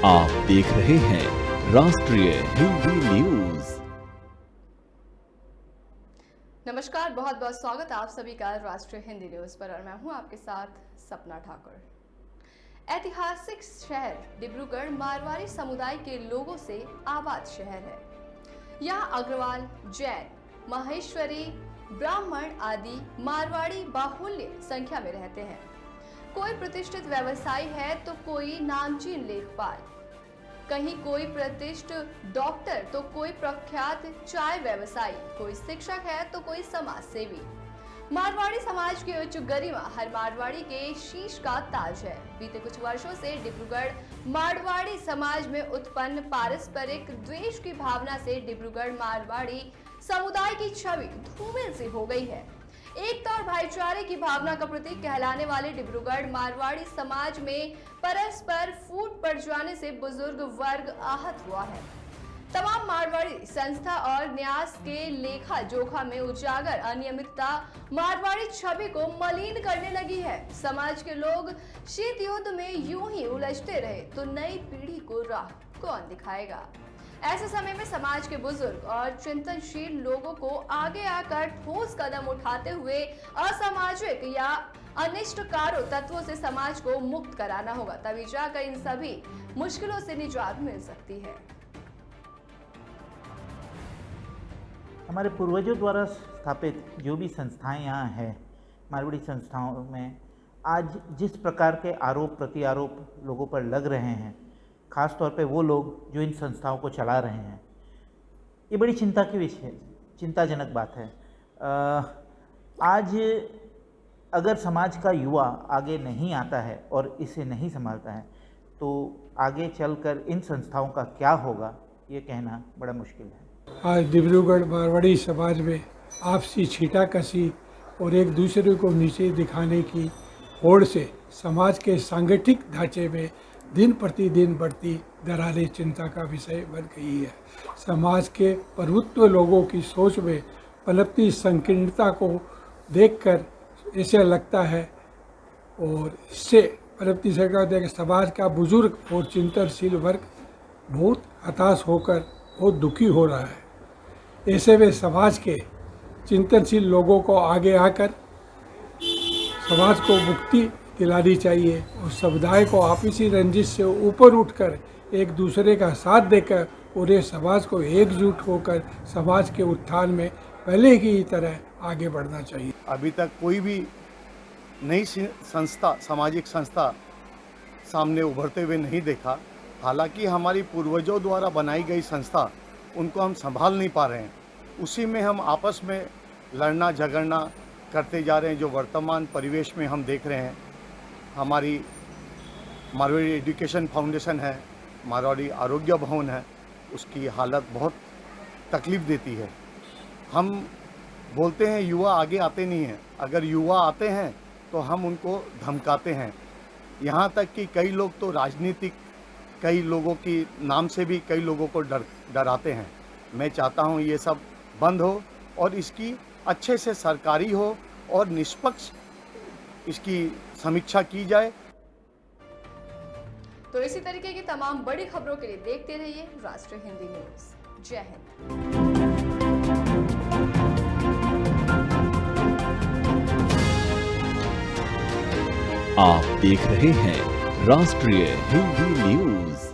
आप देख रहे हैं राष्ट्रीय हिंदी न्यूज। नमस्कार, बहुत बहुत स्वागत आप सभी का राष्ट्रीय हिंदी न्यूज पर और मैं हूं आपके साथ सपना ठाकुर। ऐतिहासिक शहर डिब्रूगढ़ मारवाड़ी समुदाय के लोगों से आबाद शहर है। यहाँ अग्रवाल, जैन, माहेश्वरी, ब्राह्मण आदि मारवाड़ी बाहुल्य संख्या में रहते हैं। कोई प्रतिष्ठित व्यवसायी है तो कोई नामचीन लेखपाल, कहीं कोई प्रतिष्ठित डॉक्टर तो कोई प्रख्यात चाय व्यवसायी, कोई शिक्षक है तो कोई समाज सेवी। मारवाड़ी समाज की उच्च गरिमा हर मारवाड़ी के शीश का ताज है। बीते कुछ वर्षों से डिब्रूगढ़ मारवाड़ी समाज में उत्पन्न पारस्परिक द्वेष की भावना से डिब्रूगढ़ मारवाड़ी समुदाय की छवि धूमिल सी हो गई है। एकता और भाईचारे की भावना का प्रतीक कहलाने वाले डिब्रूगढ़ मारवाड़ी समाज में परस्पर फूट पड़ जाने से बुजुर्ग वर्ग आहत हुआ है। तमाम मारवाड़ी संस्था और न्यास के लेखा जोखा में उजागर अनियमितता मारवाड़ी छवि को मलिन करने लगी है। समाज के लोग शीत युद्ध में यूं ही उलझते रहे तो नई पीढ़ी को राह कौन दिखाएगा। ऐसे समय में समाज के बुजुर्ग और चिंतनशील लोगों को आगे आकर ठोस कदम उठाते हुए असामाजिक या अनिष्टकारों तत्वों से समाज को मुक्त कराना होगा, तभी जाकर इन सभी मुश्किलों से निजात मिल सकती है। हमारे पूर्वजों द्वारा स्थापित जो भी संस्थाएं यहाँ हैं, मारवाड़ी संस्थाओं में आज जिस प्रकार के आरोप प्रत्यारोप लोगों पर लग रहे हैं, ख़ास तौर पे वो लोग जो इन संस्थाओं को चला रहे हैं, ये बड़ी चिंता की विषय, चिंताजनक बात है। आज अगर समाज का युवा आगे नहीं आता है और इसे नहीं संभालता है तो आगे चलकर इन संस्थाओं का क्या होगा, ये कहना बड़ा मुश्किल है। आज डिब्रूगढ़ मारवाड़ी समाज में आपसी छींटाकशी और एक दूसरे को नीचे दिखाने की होड़ से समाज के सांगठनिक ढांचे में दिन प्रतिदिन बढ़ती दरारें चिंता का विषय बन गई है। समाज के प्रभुत्व लोगों की सोच में पनपती संकीर्णता को देखकर ऐसा लगता है और इससे पनपती संकीर्णता देख समाज का बुजुर्ग और चिंतनशील वर्ग बहुत हताश होकर बहुत दुखी हो रहा है। ऐसे में समाज के चिंतनशील लोगों को आगे आकर समाज को मुक्ति दिलानी चाहिए और समुदाय को आपसी रंजिश से ऊपर उठकर एक दूसरे का साथ देकर पूरे समाज को एकजुट होकर समाज के उत्थान में पहले की तरह आगे बढ़ना चाहिए। अभी तक कोई भी नई संस्था, सामाजिक संस्था सामने उभरते हुए नहीं देखा। हालांकि हमारी पूर्वजों द्वारा बनाई गई संस्था, उनको हम संभाल नहीं पा रहे हैं। उसी में हम आपस में लड़ना झगड़ना करते जा रहे हैं, जो वर्तमान परिवेश में हम देख रहे हैं। हमारी मारवाड़ी एजुकेशन फाउंडेशन है, मारवाड़ी आरोग्य भवन है, उसकी हालत बहुत तकलीफ़ देती है। हम बोलते हैं युवा आगे आते नहीं हैं, अगर युवा आते हैं तो हम उनको धमकाते हैं। यहाँ तक कि कई लोग तो राजनीतिक, कई लोगों की नाम से भी कई लोगों को डराते हैं। मैं चाहता हूँ ये सब बंद हो और इसकी अच्छे से सरकारी हो और निष्पक्ष इसकी समीक्षा की जाए। तो इसी तरीके की तमाम बड़ी खबरों के लिए देखते रहिए राष्ट्रीय हिंदी न्यूज। जय हिंद। आप देख रहे हैं राष्ट्रीय हिंदी न्यूज।